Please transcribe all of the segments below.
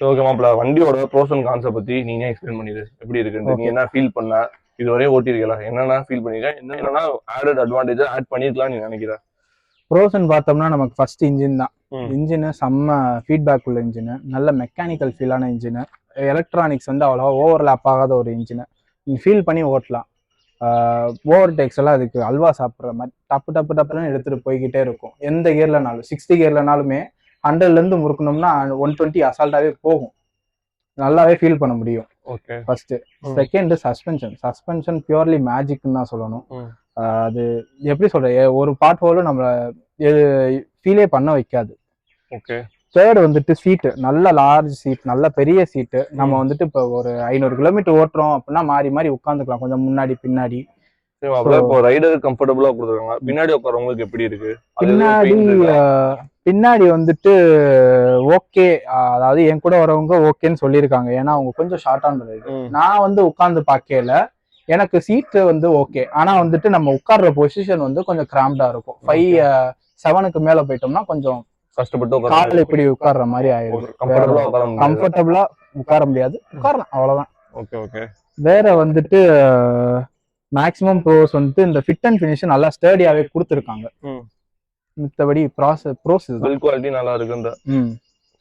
Okay மாப்பிள, வண்டியோட pros and கான்ஸை பத்தி நீங்க எக்ஸ்பிளைன் பண்ணிடு. எப்படி இருக்குன்னு நீ ஓகே. என்ன ஃபீல் பண்ண, இதுவரையும் ஓட்டிருக்கல, என்னென்ன ஃபீல் பண்ணிருக்க, என்னென்ன ஆடட் அட்வான்டேஜ் ஆட் பண்ணிருக்கலாம் நீ நினைக்கிற? ப்ரோஸ்ன்னு பார்த்தோம்னா நமக்கு ஃபர்ஸ்ட் இன்ஜின் தான். ம். இன்ஜின் செம்ம ஃபீட்பேக் உள்ள இன்ஜின், நல்ல மெக்கானிக்கல் ஃபீலான இன்ஜின். எலக்ட்ரானிக்ஸ் வந்து அவ்வளோவா ஓவர்லாப் ஆகாத ஒரு இன்ஜின். நீங்க ஃபீல் பண்ணி ஓட்டலாம். ஓவர் டேக்ஸ் எல்லாம் அதுக்கு அல்வா சாப்பிட்ற மாதிரி டப்பு டப்பு டப்புன்னு எடுத்துட்டு போய்கிட்டே இருக்கும். எந்த கியர்லனாலும் 60 கியர்லனாலுமே 100ல இருந்து முறுக்கணும்னா 120 அசால்ட்டாவே போகும். நல்லாவே ஃபீல் பண்ண முடியும். Okay. First. Second suspension purely மேஜிக்னு தான் சொல்லணும். அது எப்படி சொல்றது, ஒரு பார்ட் ஹோலும் நம்மள ஃபீலே பண்ண வைக்காது. ஓகே. தேர்ட் வந்துட்டு சீட்டு, நல்ல லார்ஜ் சீட், நல்ல பெரிய சீட்டு. நம்ம வந்துட்டு இப்போ ஒரு 500 கிலோமீட்டர் ஓட்டுறோம் அப்படின்னா மாறி மாறி உட்காந்துக்கலாம், கொஞ்சம் முன்னாடி பின்னாடி. இப்போ ரைடர் கம்ஃபர்டபுளா கொடுத்துருக்காங்க. பின்னாடி உட்காரவங்களுக்கு எப்படி இருக்கு? பின்னாடி வந்துட்டு ஓகே, அதாவது என் கூட வரவங்க ஓகேன்னு சொல்லியிருக்காங்க. ஏன்னா அவங்க கொஞ்சம் ஷார்ட்டான ரைடு. நான் வந்து உட்காந்து பார்க்கல, எனக்கு சீட்டு வந்து ஓகே. ஆனா வந்துட்டு நம்ம உட்கார்ற பொசிஷன் வந்து கொஞ்சம் கிராம்டா இருக்கும். 5-7க்கு மேல போயிட்டோம்னா கொஞ்சம் கஷ்டப்பட்டு கால் இப்படி உட்கார்ற மாதிரி ஆயிடும். கம்ஃபர்டபுளா உட்கார முடியாது, உட்காரலாம் அவ்வளவுதான். Okay okay. வேற வந்துட்டு மேக்ஸிமம் ப்ரோஸ் வந்துட்டு இந்த ஃபிட் அண்ட் ஃபினிஷ் நல்லா ஸ்டர்டியாவே கொடுத்துருக்காங்க. மித்தபடி ப்ரோஸ் பில்ட் குவாலிட்டி நல்லா இருக்குன்ற.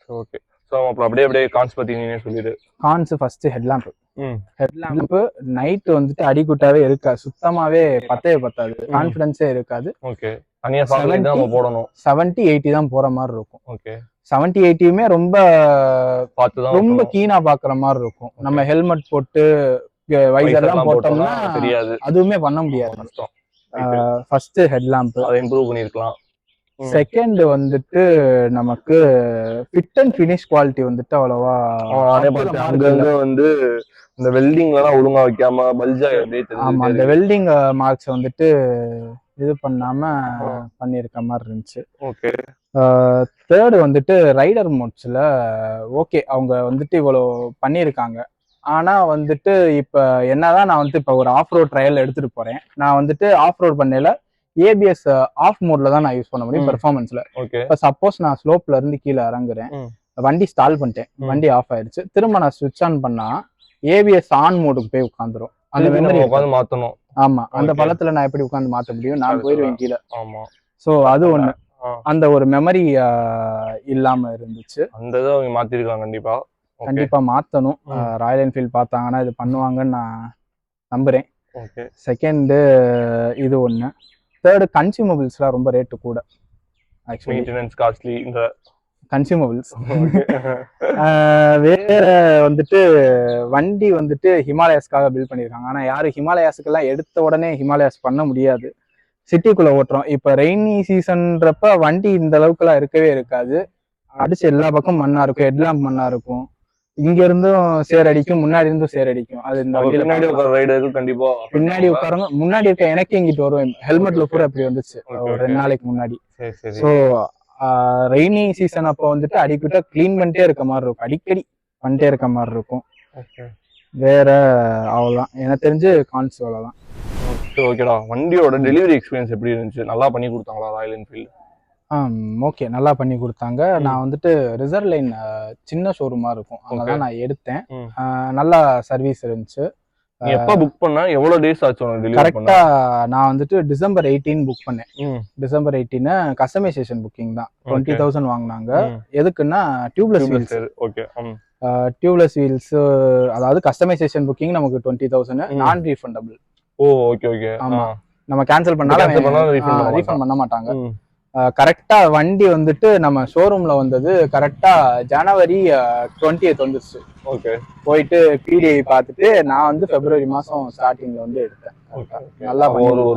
ஓகே. சோ அப்புறம் அப்படியே கான்ஸ் பத்தி நீனே சொல்லிடு. Cons first headlamp. Headlamp night வந்துட்டு அடிக்குட்டாவே இருக்கா, சுத்தமாவே பத்தாது, கான்ஃபிடன்ஸே இருக்காது. ஓகே. தனியா ஃபார்மேட் தான் போடணும். 70-80 தான் போற மாதிரி இருக்கும். ஓகே. 70-80மே ரொம்ப கீனா பாக்குற மாதிரி இருக்கும். நம்ம ஹெல்மெட் போட்டு வைசர் எல்லாம் போட்டோம்னா தெரியாது, அதுவுமே பண்ண முடியாது. ஃபர்ஸ்ட் ஹெட்லாம்ப் அதை இம்ப்ரூவ் பண்ணிருக்கலாம். செகண்ட் வந்துட்டு நமக்கு ஃபிட் அண்ட் ஃபினிஷ் குவாலிட்டி வந்துட்டு அவ்வளவா அங்கங்க வந்து இந்த வெல்டிங்லாம் ஒழுங்கா வைக்காம பல்ஜா. ஆமா, அந்த வெல்டிங் மார்க்ஸ் வந்துட்டு இது பண்ணாம பண்ணிருக்க மாதிரி இருந்துச்சு. ஓகே. தேர்டு வந்துட்டு ரைடர் மோட்ஸ்ல ஓகே, அவங்க வந்துட்டு இவ்வளவு பண்ணிருக்காங்க. ஆனா வந்துட்டு இப்ப என்னதான் நான் வந்து இப்ப ஒரு ஆஃப் ரோட் ட்ரையல் எடுத்துட்டு போறேன், நான் வந்துட்டு ஆஃப் ரோட் பண்ணல ஏபிஎஸ் ஆஃப் மோட்ல தான் நான் யூஸ் பண்ண முடியும் பெர்ஃபார்மன்ஸ்ல. இப்ப சப்போஸ் நான் ஸ்லோப்ல இருந்து கீழே இறங்குறேன், வண்டி ஸ்டால் பண்ணிட்டேன், வண்டி ஆஃப் ஆயிடுச்சு, திரும்ப நான் ஸ்விட்ச் ஆன் பண்ணா ஏபிஎஸ் ஆன் மோடுக்கு போய் உட்காந்துரும். அந்த மெமரி மாத்தணும். ஆமா, அந்த பழத்துல நான் எப்படி உட்காந்து மாத்த முடியும், நான் போயிருவேன் கீழே. சோ அது ஒண்ணு, அந்த ஒரு மெமரி இல்லாம இருந்துச்சு. அந்த இதை அவங்க மாத்திருக்காங்க. கண்டிப்பா மாத்தணும். ராயல் என்ஃபீல்ட் பார்த்தாங்கன்னா இது பண்ணுவாங்கன்னு நான் நம்புறேன். செகண்ட் இது ஒண்ணு. தேர்டு கன்சியூமபிள்ஸ்லாம் ரொம்ப ரேட்டு கூட. ஆக்சுவலி மெயின்டெனன்ஸ் காஸ்ட்லி இந்த கன்சியூமபிள்ஸ். வேற வந்துட்டு வண்டி வந்துட்டு ஹிமாலயாஸ்க்காக பில்ட் பண்ணியிருக்காங்க. ஆனா யாரும் ஹிமாலயாஸுக்கெல்லாம் எடுத்த உடனே ஹிமாலயாஸ் பண்ண முடியாது. சிட்டிக்குள்ள ஓட்டுறோம், இப்ப ரெய்னி சீசன்றப்ப வண்டி இந்த அளவுக்குலாம் இருக்கவே இருக்காது. அடிச்சு எல்லா பக்கம் மண்ணா இருக்கும், ஹெட்லாம்ப் மண்ணா இருக்கும், இங்க இருந்தும் சேரடிக்கும், முன்னாடி இருந்தும் சேரடிக்கும். அது இந்த பின்னாடி உட்கார ரைடருக்கு கண்டிப்பா பின்னாடி உட்காரங்க, முன்னாடி இருக்க எனக்கு இங்கிட்டு வருவேன். ஹெல்மெட்ல பூரா அப்படி வந்துச்சு ஒரு 2 நாளைக்கு முன்னாடி. சோ ரெய்னி சீசன் அப்போ வந்துட்டு அடிக்கடி கிளீன் பண்ணிட்டே இருக்க மாதிரி இருக்கும், அடிக்கடி பண்ணிட்டே இருக்க மாதிரி இருக்கும். வேற அவ்வளவுதான் எனக்கு தெரிஞ்சு கான்ஸ் அவ்வளவுதான். ஓகேடா. வண்டியோட டெலிவரி எக்ஸ்பீரியன்ஸ் எப்படி இருந்துச்சு? நல்லா பண்ணி கொடுத்தாங்களா ராயல் என்ஃபீல்ட்? ஓகே, நல்லா பண்ணி கொடுத்தாங்க. நான் வந்துட்டு ரிசர்வ் லைன் சின்ன ஷோரூமா இருக்கும், அங்கதான் நான் எடுத்தேன். நல்லா சர்வீஸ் இருந்துச்சு. எப்ப புக் பண்ணா எவ்வளவு டேஸ் ஆச்சு டெலிவரி? கரெக்டா நான் வந்துட்டு டிசம்பர் 18 புக் பண்ணேன். டிசம்பர் 18 கஸ்டமைசேஷன் புக்கிங் தான். 20,000 வாங்கினாங்க. எதுக்குன்னா tubeless wheels. Okay. Tubeless wheels, அதாவது கஸ்டமைசேஷன் புக்கிங் நமக்கு 20,000, நான் ரீஃபண்டபிள். ஓ ஓகே ஓகே. ஆமா, நம்ம கேன்சல் பண்ணாலும் ரீஃபண்ட் பண்ண மாட்டாங்க. கரெக்டா வண்டி வந்துட்டு நம்ம ஷோரூம்ல வந்தது கரெக்டா ஜனவரி 20th வந்துச்சு. ஓகே. போயிட்டு பிடிஐ பார்த்துட்டு நான் வந்து பிப்ரவரி மாசம் ஸ்டார்டிங்ல வந்து எடுத்தேன். நல்லா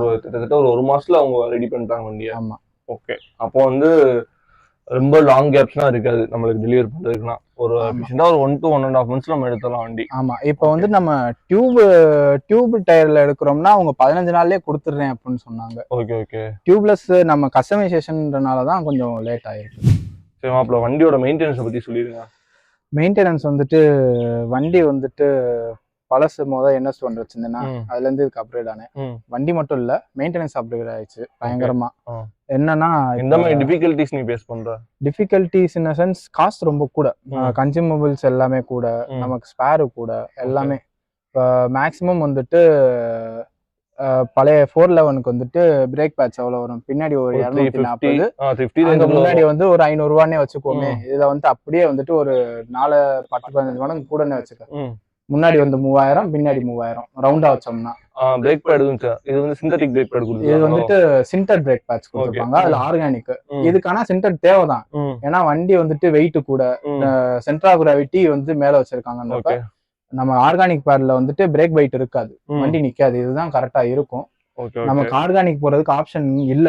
ஒரு கிட்டத்தட்ட ஒரு மாசத்துல அவங்க ரெடி பண்ணிட்டாங்க வண்டியை. ஆமா. ஓகே. அப்போ வந்து ரொம்ப லாங் கேப்ஸ்லாம் இருக்காது நம்மளுக்கு டெலிவரி பண்றதுக்குனா. ஒரு 1 to 1.5 months நம்ம எடுத்துடலாம் வண்டி. ஆமா, இப்போ வந்து நம்ம டியூப் டயர்ல எடுக்கிறோம்னா அவங்க 15 நாள்லயே கொடுத்துடுறேன் அப்படின்னு சொன்னாங்க. Okay okay. டியூப்லெஸ் நம்ம கஸ்டமைசேஷன்றனாலதான் கொஞ்சம் லேட் ஆயிருக்கு. சரி மாப்ள, வண்டியோட மெயின்டெனன்ஸ் பத்தி சொல்லிருங்க. மெயின்டெனன்ஸ் வந்துட்டு வண்டி வந்துட்டு பழசு NS1 வச்சிருந்தேன்னா அதுல இருந்து இதுக்கு அப்கிரேட் ஆனேன். வண்டி மட்டும் இல்ல, மெயின்டெனன்ஸ் அப்கிரேட் ஆயிடுச்சு பயங்கரமா. என்னன்னா இந்த மாதிரி டிஃபிகல்ட்டிஸ் நீ ஃபேஸ் பண்ற? டிஃபிகல்ட்டிஸ் இன் சென்ஸ் காஸ்ட் ரொம்ப கூட, கன்சூமபிள்ஸ் எல்லாமே கூட, நமக்கு ஸ்பேரு கூட, எல்லாமே. இப்போ மேக்ஸிமம் வந்துட்டு பழைய 411க்கு வந்துட்டு பிரேக் பேட்ச் எவ்வளவு வரும், பின்னாடி ஒரு 240, முன்னாடி வந்து ஒரு 500 ரூபான்னே வச்சுக்கோமே. இதுல வந்து அப்படியே வந்துட்டு ஒரு 4-10-15 மடங்கு கூடனே வச்சுக்க. முன்னாடி வந்து 3000, பின்னாடி 3000 ரவுண்டா வச்சோம்னா. பிரேக் பேட் இது வந்து சிந்தட்டிக் பிரேக் பேட் கொடுத்து, இது வந்துட்டு சின்டர் பிரேக் பேட்ச் கொடுத்துருப்பாங்க, அதுல ஆர்கானிக். இதுக்கான சின்டர் தேவைதான், ஏன்னா வண்டி வந்துட்டு வெயிட் கூட, சென்டர் ஆஃப் கிராவிட்டி வந்து மேல வச்சிருக்காங்க. நம்ம ஆர்கானிக் பேட்ல வந்துட்டு பிரேக் பைட் இருக்காது, வண்டி நிக்காது. இதுதான் கரெக்டா இருக்கும். நமக்கு ஆர்கானிக் போறதுக்கு ஆப்ஷன் இல்ல,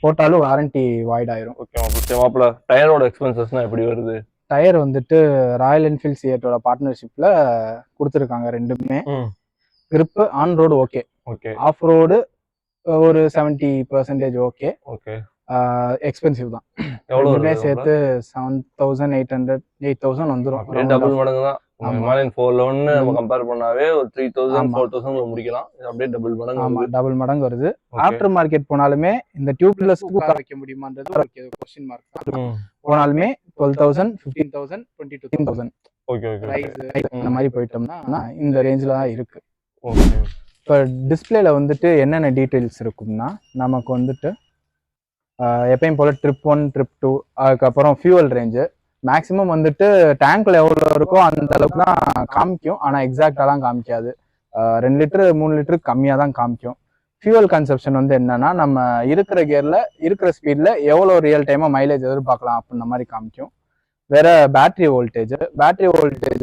போட்டாலும் வாரண்டி வாய்ட் ஆயிரும். டயரோட எக்ஸ்பென்சஸ்னா எப்படி வருது? டயர் வந்துட்டு ராயல் என்ஃபீல்ட் சியேட்டோட பார்ட்னர்ஷிப்ல கொடுத்துருக்காங்க ரெண்டுமே. Grip on road okay, off road ஒரு 70% ஓகே. எக்ஸ்பென்சிவ் தான், எவ்வளவு சேர்த்து 7,800 8,000 வந்துரும். டபுள் மடங்கு தான். ஹிமாலயன் 411 நம்ம கம்பேர் பண்ணாவே ஒரு 3,000 4,000 முடிக்கலாம். அப்படியே டபுள் மடங்கு. ஆமா, டபுள் மடங்கு வருது. ஆஃப்டர் மார்க்கெட் போனாலுமே இந்த டியூப்லெஸ் கார் வைக்க முடியுமான்றது ஒரு क्वेश्चन மார்க். போனாலுமே 12,000 15,000 22,000 ஓகே இந்த மாதிரி போயிட்டோம்னா இந்த ரேஞ்சில தான் இருக்கு. இப்போ டிஸ்பிளேல வந்துட்டு என்னென்ன டீடைல்ஸ் இருக்கும்னா, நமக்கு வந்துட்டு எப்பயும் போல ட்ரிப் 1 ட்ரிப் 2, அதுக்கப்புறம் ஃபியூவல் ரேஞ்சு மேக்ஸிமம் வந்துட்டு டேங்க்ல எவ்வளோ இருக்கோ அந்த அளவுக்கு தான் காமிக்கும், ஆனால் எக்ஸாக்டாலாம் காமிக்காது. 2 லிட்டரு 3 லிட்டருக்கு கம்மியாக தான் காமிக்கும். ஃபியூவல் கன்சப்ஷன் வந்து என்னன்னா, நம்ம இருக்கிற கியர்ல இருக்கிற ஸ்பீட்ல எவ்வளோ ரியல் டைமா மைலேஜ் எதிர்பார்க்கலாம் அப்படின்ற மாதிரி காமிக்கும். வேற பேட்டரி வோல்டேஜ்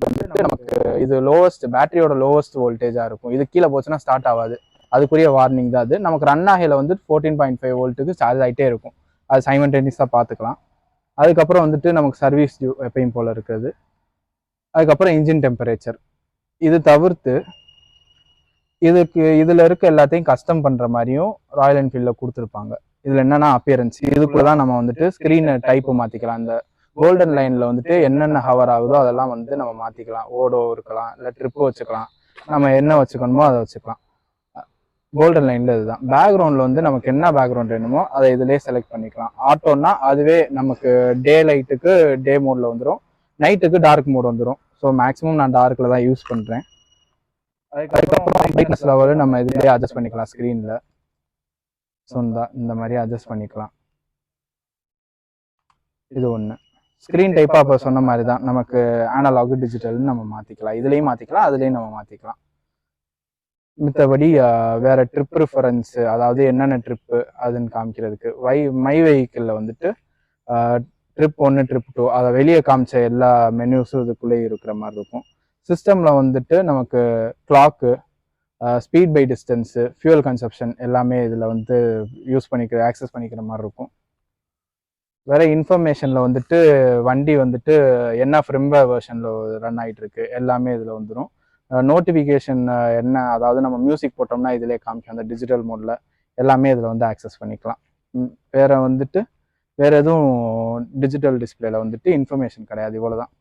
வந்துட்டு நமக்கு இது லோவஸ்ட், பேட்டரியோட லோவஸ்ட் வோல்டேஜா இருக்கும். இது கீழே போச்சுன்னா ஸ்டார்ட் ஆகாது, அதுக்குரிய வார்னிங் தான் அது. நமக்கு ரன் ஆகையில வந்து 14.5 வோல்ட்டுக்கு சார்ஜ் ஆகிட்டே இருக்கும், அது சைமல்டேனியஸாக பார்த்துக்கலாம். அதுக்கப்புறம் வந்துட்டு நமக்கு சர்வீஸ் டியூ எப்பயும் போல இருக்குது. அதுக்கப்புறம் இன்ஜின் டெம்பரேச்சர். இது தவிர்த்து இதுல இருக்க எல்லாத்தையும் கஸ்டம் பண்ற மாதிரியும் ராயல் என்ஃபீல்ட்ல கொடுத்துருப்பாங்க. இதுல என்னன்னா அப்பியரன்ஸ், இதுக்குள்ளதான் நம்ம வந்துட்டு ஸ்கிரீன் டைப் மாத்திக்கலாம். அந்த கோல்டன் லைன்ல வந்துட்டு என்னென்ன ஹவர் ஆகுதோ அதெல்லாம் வந்து நம்ம மாத்திக்கலாம். ஓடோ இருக்கலாம், இல்ல ட்ரிப் வச்சுக்கலாம், நம்ம என்ன வச்சுக்கணுமோ அதை வச்சுக்கலாம். கோல்டன் லைன்ல இதுதான். பேக்ரவுண்ட்ல வந்து நமக்கு என்ன பேக்ரவுண்ட் வேணுமோ அதை இதுலயே செலக்ட் பண்ணிக்கலாம். ஆட்டோன்னா அதுவே நமக்கு டே லைட்டுக்கு டே மோட்ல வந்துடும், நைட்டுக்கு டார்க் மோட் வந்துடும். ஸோ மேக்ஸிமம் நான் டார்க்ல தான் யூஸ் பண்றேன். அதுக்கப்புறம் பிரைட்னஸ் லெவல் நம்ம இதுலயே அட்ஜஸ்ட் பண்ணிக்கலாம் ஸ்கிரீன்ல. ஸோ இந்த மாதிரி அட்ஜஸ்ட் பண்ணிக்கலாம். இது ஒன்று. ஸ்கிரீன் டைப்பா இப்போ சொன்ன மாதிரி தான், நமக்கு அனலாக் டிஜிட்டல்னு நம்ம மாத்திக்கலாம், இதுலயும் மாத்திக்கலாம், அதுலயும் நம்ம மாத்திக்கலாம். மித்தபடி வேற ட்ரிப் ப்ரிஃபரன்ஸ், அதாவது என்னென்ன ட்ரிப்பு அதுன்னு காமிக்கிறதுக்கு மை வெஹிக்கிளில் வந்துட்டு ட்ரிப் 1 ட்ரிப் 2 அதை வெளியே காமிச்ச எல்லா மெனுஸும் இதுக்குள்ளேயே இருக்கிற மாதிரி இருக்கும். சிஸ்டமில் வந்துட்டு நமக்கு clock, speed by distance, fuel consumption எல்லாமே இதில் வந்து ஆக்சஸ் பண்ணிக்கிற மாதிரி இருக்கும். வேற இன்ஃபர்மேஷனில் வந்துட்டு வண்டி வந்துட்டு என்ன ஃபிர்ம்வேர் வெர்ஷனில் ரன் ஆகிட்டு இருக்கு எல்லாமே இதில் வந்துடும். நோட்டிஃபிகேஷன் என்ன, அதாவது நம்ம மியூசிக் போட்டோம்னா இதிலே காமிக்கும் அந்த டிஜிட்டல் மோட்ல, எல்லாமே இதில் வந்து ஆக்சஸ் பண்ணிக்கலாம். வேற எதுவும் டிஜிட்டல் டிஸ்பிளேல வந்துட்டு இன்ஃபர்மேஷன் கிடையாது, இவ்வளவுதான்.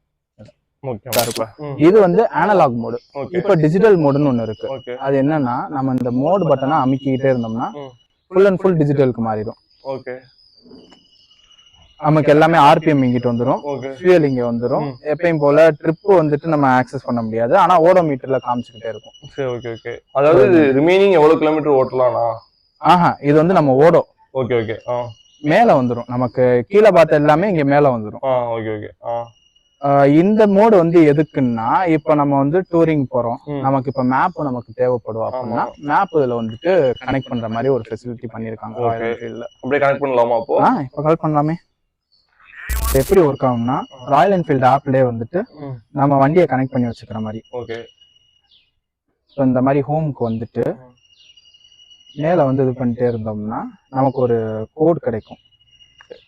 இது வந்து அனலாக் மோடு. இப்போ டிஜிட்டல் மோடுன்னு ஒன்று இருக்கு. அது என்னன்னா, நம்ம இந்த மோடு பட்டனை அமுக்கிட்டே இருந்தோம்னா ஃபுல் அண்ட் ஃபுல் டிஜிட்டலுக்கு மாறிடும். நமக்கு எல்லாமே ஆர்பிஎம் இங்கிட்டு வந்துடும், ஃபியூயல் இங்க வந்துடும். எப்பயும் போல ட்ரிப் வந்துட்டு நம்ம ஆக்சஸ் பண்ண முடியாது, ஆனா ஓடோமீட்டர்ல காமிச்சுக்கிட்டே இருக்கும். சரி, ஓகே ஓகே. அதாவது ரிமைனிங் எவ்வளவு கிலோமீட்டர் ஓட்டலாம்னா? இது வந்து நம்ம ஓடோ. Okay okay. மேல வந்துடும், நமக்கு கீழே பார்த்த எல்லாமே இங்க மேல வந்துடும். Okay okay. இந்த மோடு வந்து எதுக்குன்னா, இப்ப நம்ம வந்து டூரிங் போறோம், நமக்கு இப்ப மேப் நமக்கு தேவைப்படும் அப்படின்னா மேப் இதுல வந்துட்டு கனெக்ட் பண்ற மாதிரி ஒரு ஃபெசிலிட்டி பண்ணிருக்காங்க ராயல் என்ஃபீல்ட்ல. அப்படியே கனெக்ட் பண்ணலாமா? அப்போ இப்ப கனெக்ட் பண்ணலாமே. எப்படி ஒர்க் ஆகும்னா, ராயல் என்ஃபீல்ட் ஆப்லயே வந்துட்டு நம்ம வண்டியை கனெக்ட் பண்ணி வச்சுக்கிற மாதிரி. ஓகே. இந்த மாதிரி ஹோமுக்கு வந்துட்டு மேல வந்து இது பண்ணிட்டே இருந்தோம்னா நமக்கு ஒரு கோட் கிடைக்கும்.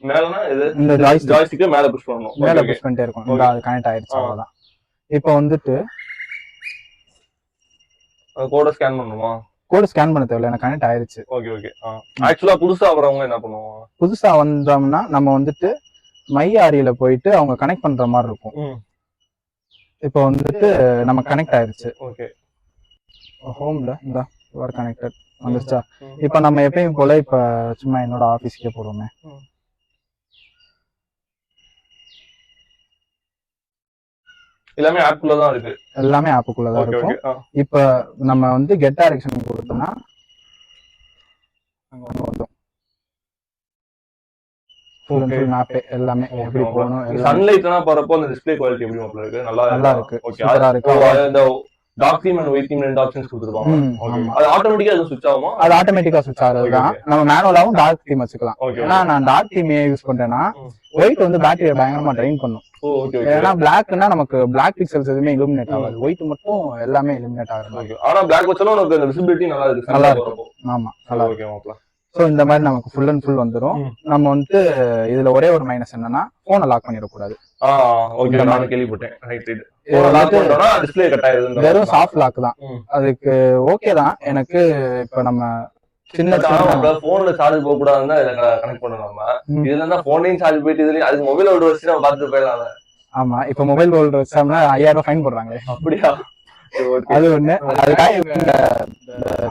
மேலனா இது இந்த ஜாய்ஸ்டிக்கை மேல புஷ் பண்ணனும், மேல புஷ் பண்ணிட்டே இருக்கும். அது கனெக்ட் ஆயிடுச்சு, அவ்வளவுதான். இப்போ வந்துட்டு கோட ஸ்கேன் பண்ணணுமா? கோட் ஸ்கேன் பண்ண தேவையில்ல, எனக்கு கனெக்ட் ஆயிடுச்சு. Okay okay. ஆக்சுவலா புதுசா வரவங்க என்ன பண்ணுவாங்க? புதுசா வந்தோம்னா நம்ம வந்துட்டு மை ஆரியில போயிட்டு அவங்க கனெக்ட் பண்ற மாதிரி இருக்கும். இப்போ வந்துட்டு நம்ம கனெக்ட் ஆயிருச்சு. ஓகே. ஹோம்ல இந்த ஒர்க் கனெக்டட் வந்துருச்சா. இப்போ நம்ம எப்பயும் போல இப்போ சும்மா என்னோட ஆஃபீஸ்க்கே போடுவோமே. எல்லாமே ஆப்குள்ள தான் இருக்கு. எல்லாமே ஆப்புக்குள்ள தான் இருக்கும். இப்போ நம்ம வந்து கெட் டைரக்ஷன் கொடுத்தோம்னா அங்க வந்து வரும். ஃபுல் அண்ட் ஃபுல் மேப் எல்லாமே எப்படி போகணும். சன்லைட்லாம் போறப்போ அந்த டிஸ்ப்ளே குவாலிட்டி எப்படி மாப்ள இருக்கு? நல்லா இருக்கு. ஓகே. சூப்பரா இருக்கு. அந்த dark theme and white theme ரெண்டு ஆப்ஷன்ஸ் கொடுத்துருப்பாங்க. ஓகே. அது ஆட்டோமேட்டிக்கா அது ஸ்விட்ச் ஆகுமா? அது ஆட்டோமேட்டிக்கா ஸ்விட்ச் ஆகுறதுதான். நம்ம மேனுவலாவும் டார்க் தீம் வச்சுக்கலாம். ஏன்னா நான் டார்க் தீம் யூஸ் பண்றேன்னா ஒயிட் வந்து பேட்டரியை பயங்கரமா ட்ரைன் பண்ணும். ஏன்னா பிளாக்னா நமக்கு பிளாக் பிக்சல்ஸ் எதுவுமே இலுமினேட் ஆகாது. ஒயிட் மட்டும் எல்லாமே இலுமினேட் ஆகுது. ஆனா பிளாக் வச்சாலும் நமக்கு அந்த விசிபிலிட்டி நல்லா இருக்கு. நல்லா இருக்கும். ஆமா நல்லா ஓகே மாப்ள. ஸோ இந்த மாதிரி நமக்கு ஃபுல் அண்ட் ஃபுல் வந்துடும். நம்ம வந்து இதுல ஒரே ஒரு மைனஸ் என்னன்னா போனை லாக் பண்ணிடக்கூடாது. ஓகே, நான் கேள்விப்பட்டேன். Right right. டிஸ்ப்ளே கட் ஆயிடுது. வெறும் சாஃப்ட் லாக் தான். அதுக்கு ஓகே தான். எனக்கு இப்ப நம்ம சின்ன போன்ல சார்ஜ் போக கூடாதுன்னா இத கனெக்ட் பண்ணணும். நம்ம இதுல இருந்தா போன்லயும் சார்ஜ் போயிட்டு இதுலயும் அதுக்கு மொபைல் ஹோல்டர் வச்சு நம்ம பார்த்துட்டு போயிடலாம். ஆமா, இப்ப மொபைல் ஹோல்டர் வச்சோம்னா 5000 ரூபாய் ஃபைன் போடுறாங்க. அப்படியா? அது ஒண்ணு. அதுக்காக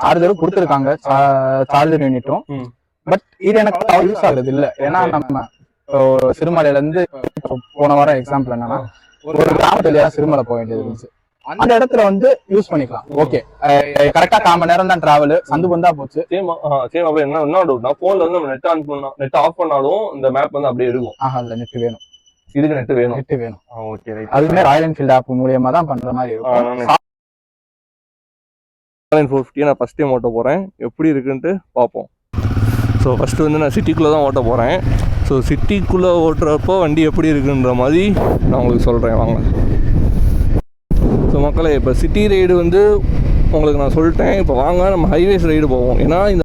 சார்ஜரும் கொடுத்துருக்காங்க, சார்ஜர் யூனிட்டும். பட் இது எனக்கு யூஸ் ஆகுறது இல்ல. ஏன்னா நம்ம சிறுமலையில இருந்து போன வாரம் எக்ஸாம்பிள் என்னன்னா ஒரு கிராமத்துல சிறுமலை போக வேண்டியது இருந்துச்சு. அந்த இடத்துல வந்து யூஸ் பண்ணிக்கலாம். ஓகே, கரெக்டா 1/4 மணி நேரம் தான் டிராவல், சந்து பந்தா போச்சு. என்ன டவுட்னா போன்ல வந்து நம்ம நெட் ஆன் பண்ணா நெட் ஆஃப் பண்ணாலும் இந்த மேப் வந்து அப்படியே இருக்கும். இல்ல நெட் வேணும். இதுக்கு நெட் வேணும். நெட் வேணும். Okay right. அதுமே ராயல் என்ஃபீல்ட் ஆப் மூலமா தான் பண்ற மாதிரி இருக்கும். 450 நான் ஃபர்ஸ்ட் டைம் ஓட்ட போறேன். எப்படி இருக்குன்ட்டு பார்ப்போம். ஸோ ஃபர்ஸ்ட் வந்து நான் சிட்டிக்குள்ளே தான் ஓட்ட போகிறேன். ஸோ சிட்டிக்குள்ளே ஓட்டுறப்போ வண்டி எப்படி இருக்குன்ற மாதிரி நான் உங்களுக்கு சொல்கிறேன் வாங்க. ஸோ மக்களே, இப்போ சிட்டி ரைடு வந்து உங்களுக்கு நான் சொல்லிட்டேன். இப்போ வாங்க நம்ம ஹைவேஸ் ரைடு போவோம். ஏன்னா இந்த